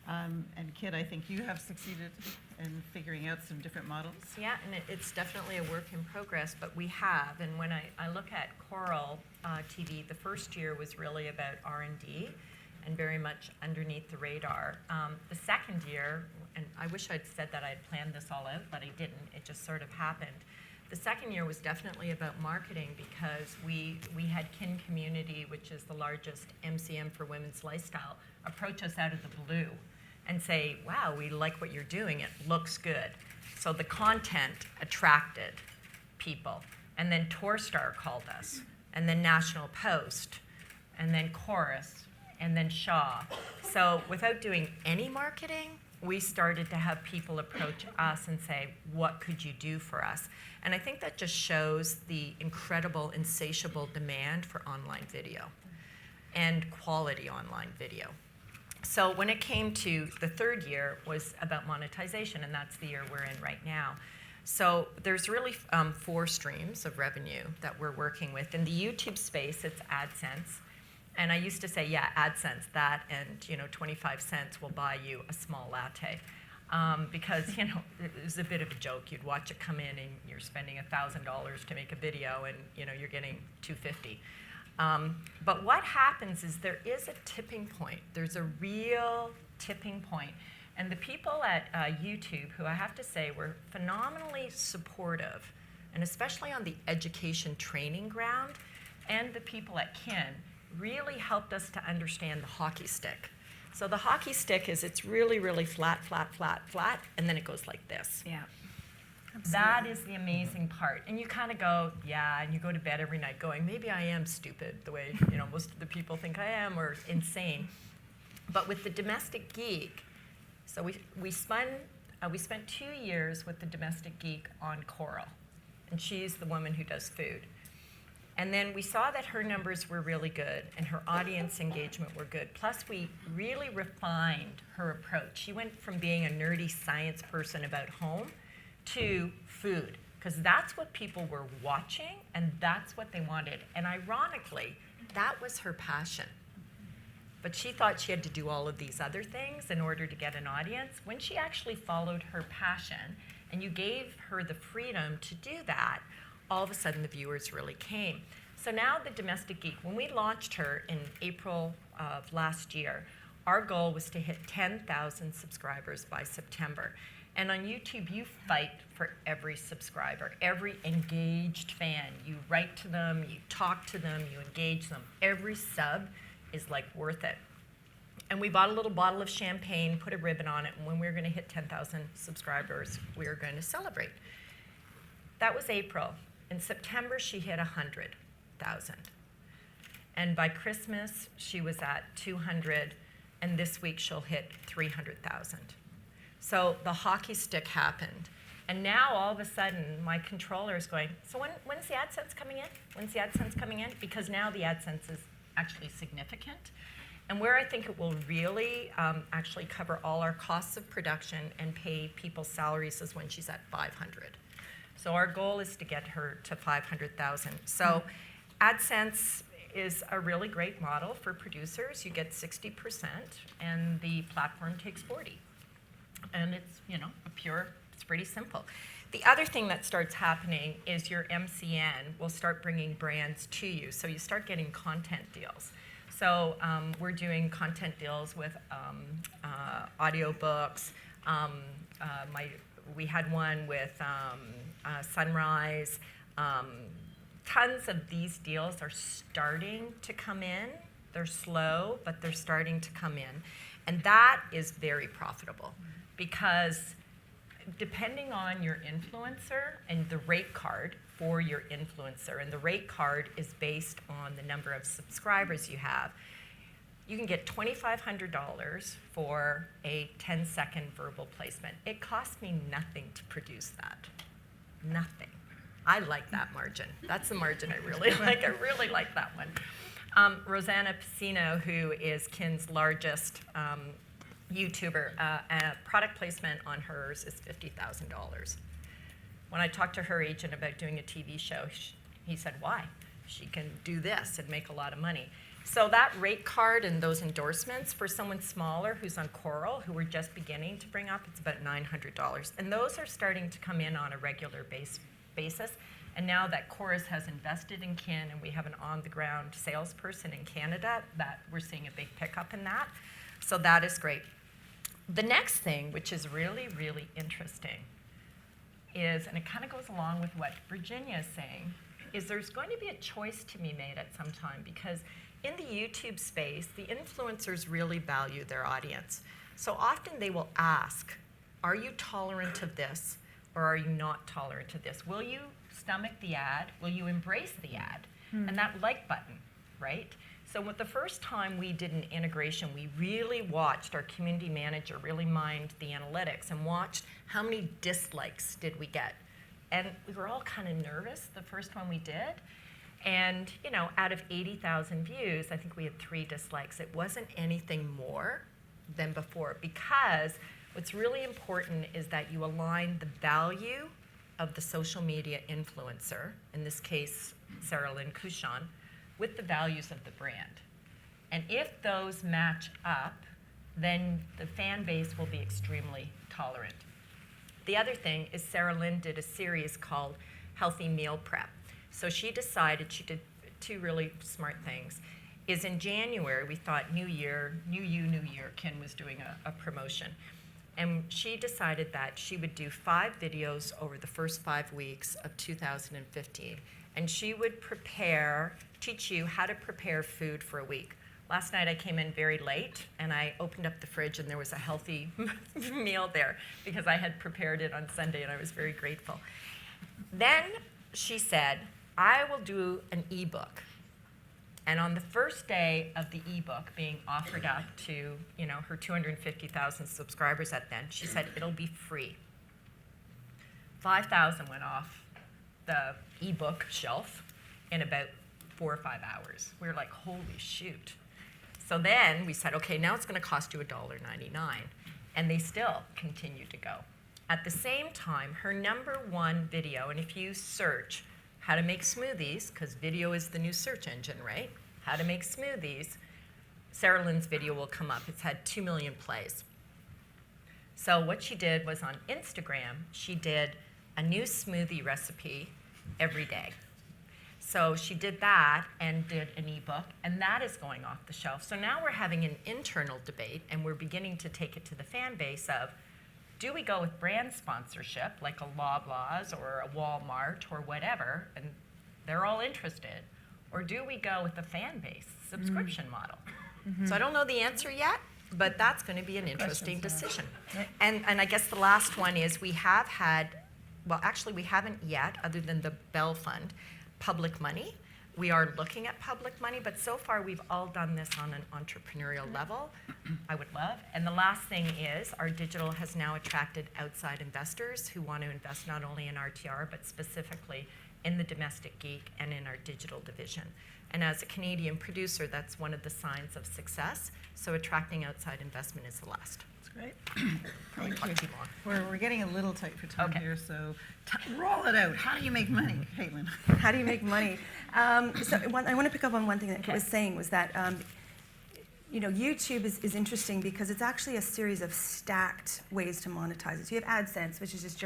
And Kit, I think you have succeeded in figuring out some different models. Yeah, and it's definitely a work in progress, but we have. And when I look at Coral TV, the first year was really about R&D and very much underneath the radar. The second year, and I wish I'd said that I had planned this all out, but I didn't. It just sort of happened. The second year was definitely about marketing because we had Kin Community, which is the largest MCM for women's lifestyle, approach us out of the blue and say, wow, we like what you're doing, it looks good. So the content attracted people. And then Torstar called us, and then National Post, and then Corus, and then Shaw. So without doing any marketing, we started to have people approach us and say, what could you do for us? And I think that just shows the incredible, insatiable demand for online video and quality online video. So when it came to the third year was about monetization, and that's the year we're in right now. So there's really 4 streams of revenue that we're working with. In the YouTube space, it's AdSense. And I used to say, yeah, AdSense, that, and 25 cents will buy you a small latte. Because it was a bit of a joke. You'd watch it come in and you're spending $1,000 to make a video and you're getting $250. But what happens is there is a tipping point. There's a real tipping point. And the people at YouTube, who I have to say were phenomenally supportive, and especially on the education training ground, and the people at Kin, really helped us to understand the hockey stick. So the hockey stick is it's really, really flat, flat, flat, flat, and then it goes like this. Yeah. That is the amazing part. And you kind of go, yeah, and you go to bed every night going, maybe I am stupid the way most of the people think I am, or insane. But with the Domestic Geek, so we spent 2 years with the Domestic Geek on Coral, and she's the woman who does food. And then we saw that her numbers were really good and her audience engagement were good. Plus, we really refined her approach. She went from being a nerdy science person about home to food, because that's what people were watching and that's what they wanted. And ironically, that was her passion. But she thought she had to do all of these other things in order to get an audience. When she actually followed her passion and you gave her the freedom to do that, all of a sudden the viewers really came. So now the Domestic Geek, when we launched her in April of last year, our goal was to hit 10,000 subscribers by September. And on YouTube, you fight for every subscriber, every engaged fan. You write to them, you talk to them, you engage them. Every sub is like worth it. And we bought a little bottle of champagne, put a ribbon on it, and when we were going to hit 10,000 subscribers, we were going to celebrate. That was April. In September, she hit 100,000. And by Christmas, she was at 200, and this week she'll hit 300,000. So the hockey stick happened. And now all of a sudden, my controller is going, so when's the AdSense coming in? When's the AdSense coming in? Because now the AdSense is actually significant. And where I think it will really actually cover all our costs of production and pay people's salaries is when she's at 500. So our goal is to get her to 500,000. So AdSense is a really great model for producers. You get 60% and the platform takes 40. And it's, it's pretty simple. The other thing that starts happening is your MCN will start bringing brands to you. So you start getting content deals. So we're doing content deals with audiobooks. We had one with Sunrise. Tons of these deals are starting to come in. They're slow, but they're starting to come in. And that is very profitable because depending on your influencer and the rate card for your influencer, and the rate card is based on the number of subscribers you have, you can get $2,500 for a 10-second verbal placement. It costs me nothing to produce that. Nothing. I like that margin. That's the margin I really like. I really like that one. Rosanna Piscino, who is Kin's largest YouTuber, product placement on hers is $50,000. When I talked to her agent about doing a TV show, he said, why? She can do this and make a lot of money. So that rate card and those endorsements for someone smaller who's on Coral, who we're just beginning to bring up, it's about $900. And those are starting to come in on a regular basis. And now that Corus has invested in Kin and we have an on-the-ground salesperson in Canada, that we're seeing a big pickup in that. So that is great. The next thing, which is really, really interesting, is, and it kind of goes along with what Virginia is saying, is there's going to be a choice to be made at some time because in the YouTube space, the influencers really value their audience. So often they will ask, are you tolerant of this or are you not tolerant of this? Will you stomach the ad? Will you embrace the ad? And that like button, right? So with the first time we did an integration, we really watched, our community manager really mined the analytics and watched how many dislikes did we get. And we were all kind of nervous the first one we did. And out of 80,000 views, I think we had 3 dislikes. It wasn't anything more than before because what's really important is that you align the value of the social media influencer, in this case, Sarah Lynn Cushon, with the values of the brand. And if those match up, then the fan base will be extremely tolerant. The other thing is Sarah Lynn did a series called Healthy Meal Prep. So she decided, she did 2 really smart things, is in January, we thought new year, new you, new year, Ken was doing a promotion. And she decided that she would do 5 videos over the first 5 weeks of 2015. And she would teach you how to prepare food for a week. Last night I came in very late and I opened up the fridge and there was a healthy meal there because I had prepared it on Sunday and I was very grateful. Then she said, I will do an ebook. And on the first day of the ebook being offered up to, her 250,000 subscribers at then, she said it'll be free. 5,000 went off the ebook shelf in about 4 or 5 hours. We were like, holy shoot. So then we said, okay, now it's going to cost you $1.99. And they still continue to go. At the same time, her #1 video, and if you search how to make smoothies, because video is the new search engine, right? how to make smoothies, Sarah Lynn's video will come up. It's had 2 million plays. So what she did was on Instagram, she did a new smoothie recipe every day. So she did that and did an ebook, and that is going off the shelf. So now we're having an internal debate, and we're beginning to take it to the fan base of, do we go with brand sponsorship, like a Loblaws or a Walmart or whatever, and they're all interested, or do we go with the fan base subscription model? So I don't know the answer yet, but that's going to be an interesting decision. And I guess the last one is we have had, well, actually we haven't yet, other than the Bell Fund, public money. We are looking at public money, but so far we've all done this on an entrepreneurial level. I would love. And the last thing is our digital has now attracted outside investors who want to invest not only in RTR, but specifically in the domestic geek and in our digital division. And as a Canadian producer, that's one of the signs of success. So attracting outside investment is the last. That's great. Probably talked too long. We're getting a little tight for time here, so roll it out. How do you make money, Caitlin? How do you make money? I want to pick up on one thing that Kate was saying, was that YouTube is interesting because it's actually a series of stacked ways to monetize it. So you have AdSense, which is just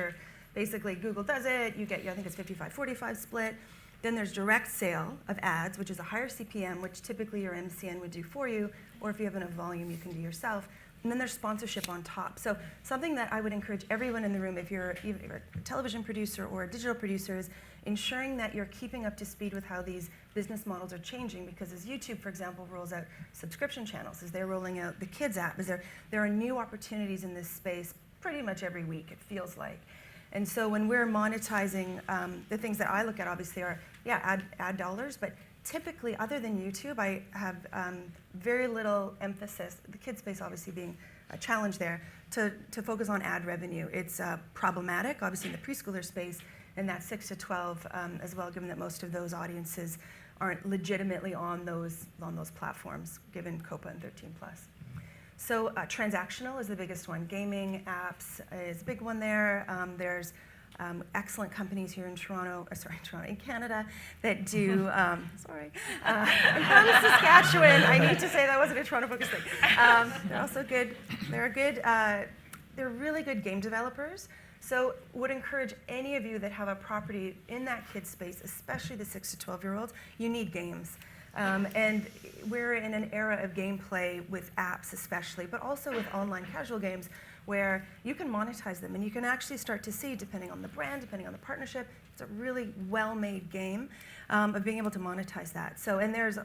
basically Google does it, you get, I think it's 55-45 split. Then there's direct sale of ads, which is a higher CPM, which typically your MCN would do for you, or if you have enough volume, you can do yourself. And then there's sponsorship on top. So something that I would encourage everyone in the room, if you're a television producer or a digital producer, is ensuring that you're keeping up to speed with how these business models are changing. Because as YouTube, for example, rolls out subscription channels, as they're rolling out the Kids app, there are new opportunities in this space pretty much every week, it feels like. And so when we're monetizing, the things that I look at obviously are, ad dollars, but typically, other than YouTube, I have very little emphasis, the kids space obviously being a challenge there, to focus on ad revenue. It's problematic, obviously in the preschooler space, and that's 6 to 12 as well, given that most of those audiences aren't legitimately on those platforms, given COPA and 13+. So transactional is the biggest one. Gaming, apps is a big one there. There's excellent companies here in in Canada that do, I'm from Saskatchewan. I need to say that wasn't a Toronto-focused thing. They're also good. They're really good game developers. So would encourage any of you that have a property in that kids space, especially the 6 to 12-year-olds, you need games. And we're in an era of gameplay with apps especially, but also with online casual games where you can monetize them and you can actually start to see, depending on the brand, depending on the partnership, it's a really well-made game of being able to monetize that. So, and there's,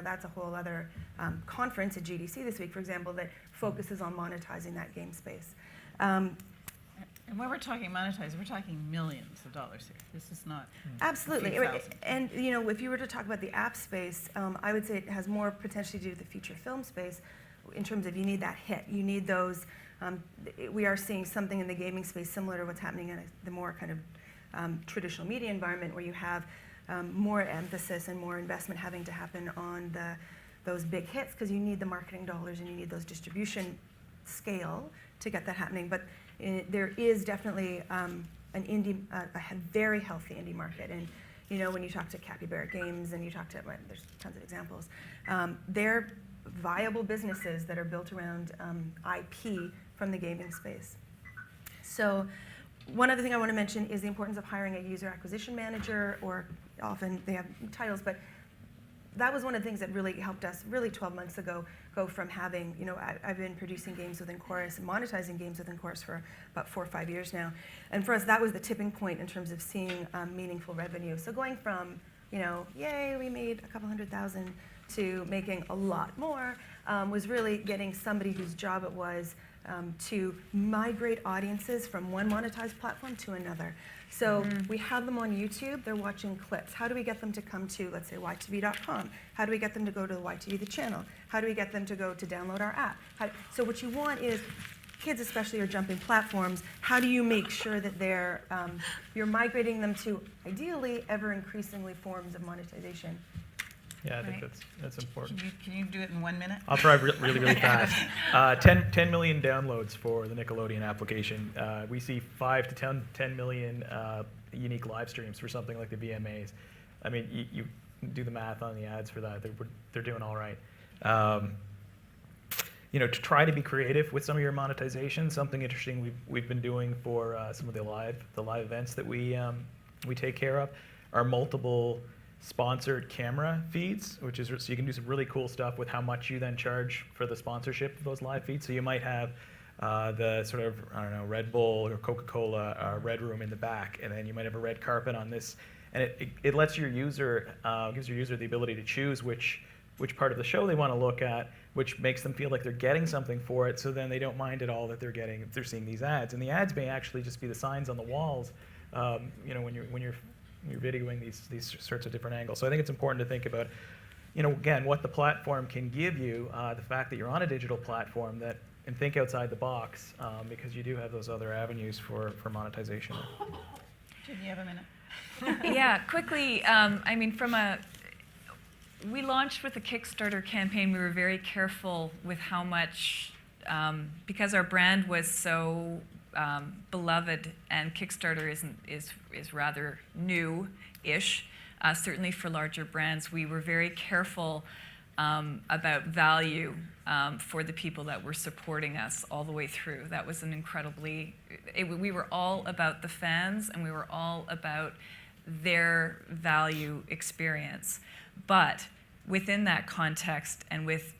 that's a whole other conference at GDC this week, for example, that focuses on monetizing that game space. And when we're talking monetize, we're talking millions of dollars here. This is not absolutely. And if you were to talk about the app space, I would say it has more potentially to do with the feature film space in terms of you need that hit. You need those. We are seeing something in the gaming space similar to what's happening in the more kind of traditional media environment, where you have more emphasis and more investment having to happen on those big hits, because you need the marketing dollars and you need those distribution scale to get that happening. But there is definitely a very healthy indie market. And when you talk to Capybara Games and you talk to, there's tons of examples, they're viable businesses that are built around IP from the gaming space. So one other thing I want to mention is the importance of hiring a user acquisition manager, or often they have titles, but that was one of the things that really helped us, really 12 months ago, go from having, I've been producing games within Corus and monetizing games within Corus for about 4 or 5 years now. And for us, that was the tipping point in terms of seeing meaningful revenue. So going from, yay, we made a couple $100,000 to making a lot more was really getting somebody whose job it was to migrate audiences from one monetized platform to another. So we have them on YouTube, they're watching clips. How do we get them to come to, let's say, ytv.com? How do we get them to go to YTV, the channel? How do we get them to go to download our app? So what you want is, kids especially are jumping platforms. How do you make sure that you're migrating them to, ideally, ever increasingly forms of monetization? Yeah, I think that's important. Can you do it in 1 minute? I'll try really fast. 10 million downloads for the Nickelodeon application. We see 5 to 10 million unique live streams for something like the VMAs. I mean, do the math on the ads for that. They're doing all right. To try to be creative with some of your monetization. Something interesting we've been doing for some of the live events that we take care of are multiple sponsored camera feeds, so you can do some really cool stuff with how much you then charge for the sponsorship of those live feeds. So you might have the sort of, I don't know, Red Bull or Coca-Cola red room in the back, and then you might have a red carpet on this, and it lets your user, gives your user the ability to choose which part of the show they want to look at, which makes them feel like they're getting something for it, so then they don't mind at all that they're seeing these ads. And the ads may actually just be the signs on the walls, when you're videoing these sorts of different angles. So I think it's important to think about, again, what the platform can give you, the fact that you're on a digital platform, and think outside the box, because you do have those other avenues for monetization. Jim, you have a minute? Yeah, quickly, we launched with a Kickstarter campaign. We were very careful with how much, because our brand was so beloved, and Kickstarter is rather new-ish. Certainly for larger brands, we were very careful about value for the people that were supporting us all the way through. That was an incredibly, we were all about the fans, and we were all about their value experience. But within that context, and with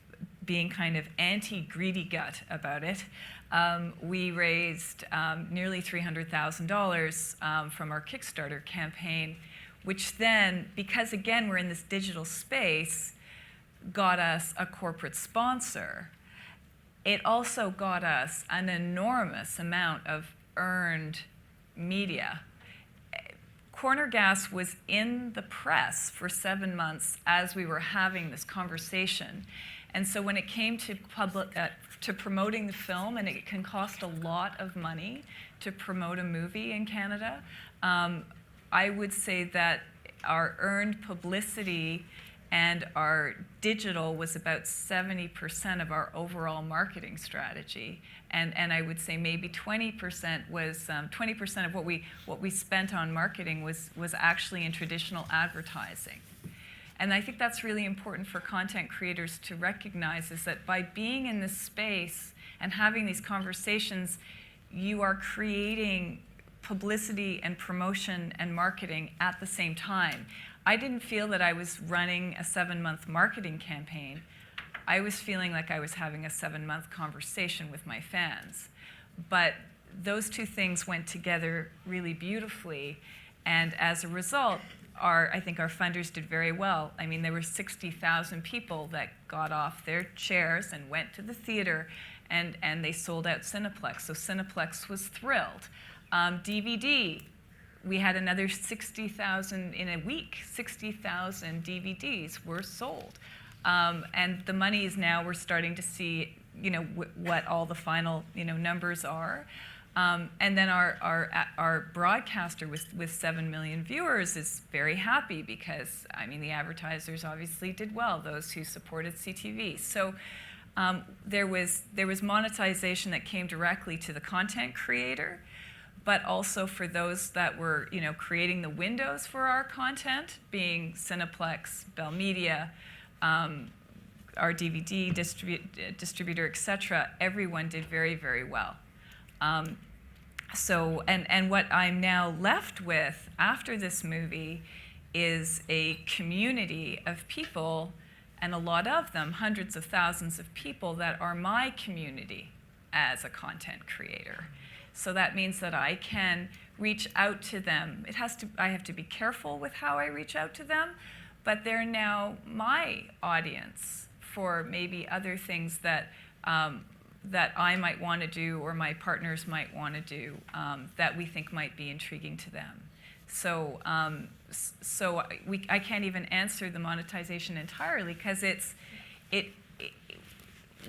being kind of anti-greedy gut about it, we raised nearly $300,000 from our Kickstarter campaign, which then, because again we're in this digital space, got us a corporate sponsor. It also got us an enormous amount of earned media. Corner Gas was in the press for 7 months as we were having this conversation. And so when it came to promoting the film, and it can cost a lot of money to promote a movie in Canada, I would say that our earned publicity and our digital was about 70% of our overall marketing strategy. And I would say maybe 20% was 20% of what we spent on marketing was actually in traditional advertising. And I think that's really important for content creators to recognize, is that by being in this space and having these conversations, you are creating publicity and promotion and marketing at the same time. I didn't feel that I was running a 7-month marketing campaign. I was feeling like I was having a 7-month conversation with my fans. But those two things went together really beautifully. And as a result, I think our funders did very well. I mean, there were 60,000 people that got off their chairs and went to the theater, and they sold out Cineplex. So Cineplex was thrilled. DVD, we had another 60,000 in a week. 60,000 DVDs were sold. And the money is now, we're starting to see, what all the final, numbers are. And then our broadcaster with 7 million viewers is very happy because, the advertisers obviously did well, those who supported CTV. So there was monetization that came directly to the content creator, but also for those that were, creating the windows for our content, being Cineplex, Bell Media, our DVD distributor, et cetera. Everyone did very, very well. So what I'm now left with after this movie is a community of people, and a lot of them, hundreds of thousands of people, that are my community as a content creator. So that means that I can reach out to them. I have to be careful with how I reach out to them, but they're now my audience for maybe other things that I might want to do, or my partners might want to do, that we think might be intriguing to them. So, I can't even answer the monetization entirely, because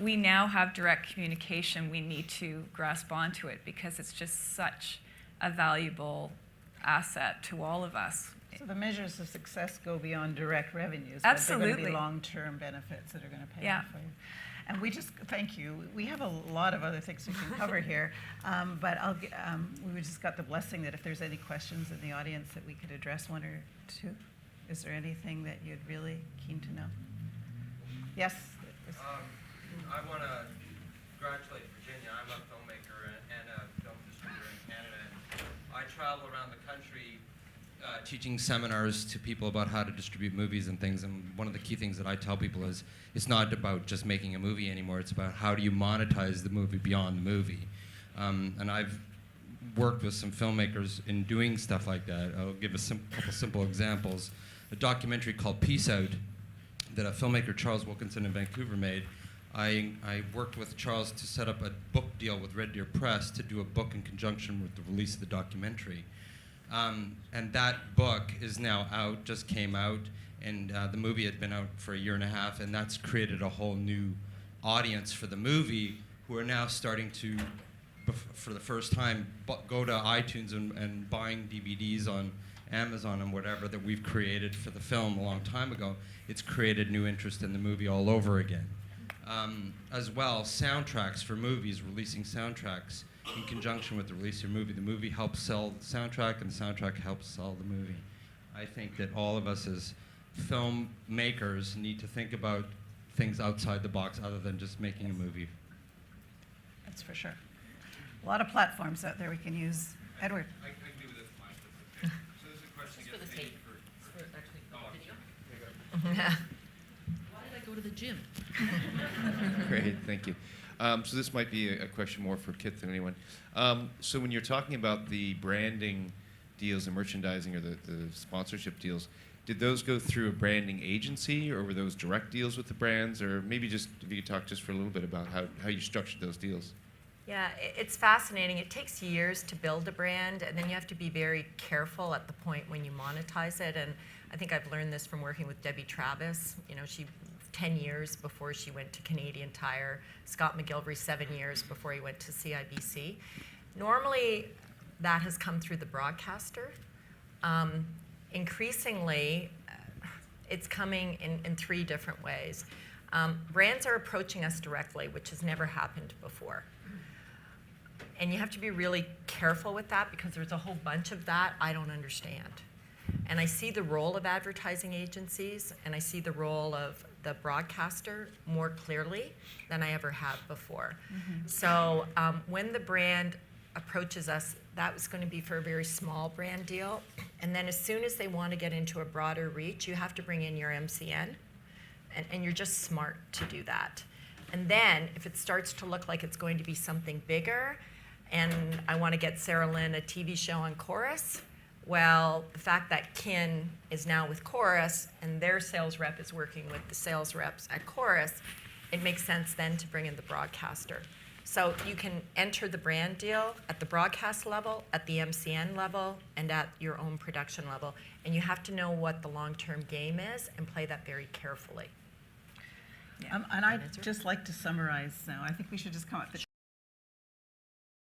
we now have direct communication. We need to grasp onto it because it's just such a valuable asset to all of us. So the measures of success go beyond direct revenues. Absolutely. But they're going to be long-term benefits that are going to pay off for you. And thank you. We have a lot of other things we can cover here, but we just got the blessing that if there's any questions in the audience that we could address, one or two. Is there anything that you'd really keen to know? Yes? I want to congratulate Virginia. I'm a filmmaker and a film distributor in Canada. And I travel around the country teaching seminars to people about how to distribute movies and things. And one of the key things that I tell people is it's not about just making a movie anymore. It's about how do you monetize the movie beyond the movie. And I've worked with some filmmakers in doing stuff like that. I'll give a couple simple examples. A documentary called Peace Out that a filmmaker, Charles Wilkinson in Vancouver, made. I worked with Charles to set up a book deal with Red Deer Press to do a book in conjunction with the release of the documentary. And that book is now out, just came out, and the movie had been out for a year and a half, and that's created a whole new audience for the movie who are now starting to, for the first time, go to iTunes and buying DVDs on Amazon and whatever that we've created for the film a long time ago. It's created new interest in the movie all over again. As well, soundtracks for movies, releasing soundtracks in conjunction with the release of your movie. The movie helps sell the soundtrack, and the soundtrack helps sell the movie. I think that all of us as filmmakers need to think about things outside the box other than just making a movie. That's for sure. A lot of platforms out there we can use. Edward. I can do this mic. So this is a question I guess maybe Why did I go to the gym? Great, thank you. So this might be a question more for Kit than anyone. So when you're talking about the branding deals, the merchandising, or the sponsorship deals, did those go through a branding agency, or were those direct deals with the brands? Or maybe just, if you could talk just for a little bit about how you structured those deals. Yeah, it's fascinating. It takes years to build a brand, and then you have to be very careful at the point when you monetize it. And I think I've learned this from working with Debbie Travis. You know, she 10 years before she went to Canadian Tire, Scott McGilvery 7 years before he went to CIBC. Normally, that has come through the broadcaster. Increasingly, it's coming in 3 different ways. Brands are approaching us directly, which has never happened before. And you have to be really careful with that because there's a whole bunch of that I don't understand. And I see the role of advertising agencies, and I see the role of the broadcaster more clearly than I ever have before. Mm-hmm. So when the brand approaches us, that was going to be for a very small brand deal. And then as soon as they want to get into a broader reach, you have to bring in your MCN, and you're just smart to do that. And then if it starts to look like it's going to be something bigger, and I want to get Sarah Lynn a TV show on Corus, well, the fact that Kin is now with Corus and their sales rep is working with the sales reps at Corus, it makes sense then to bring in the broadcaster. So you can enter the brand deal at the broadcast level, at the MCN level, and at your own production level. And you have to know what the long-term game is and play that very carefully. Yeah. And I'd just like to summarize now. I think we should just come up with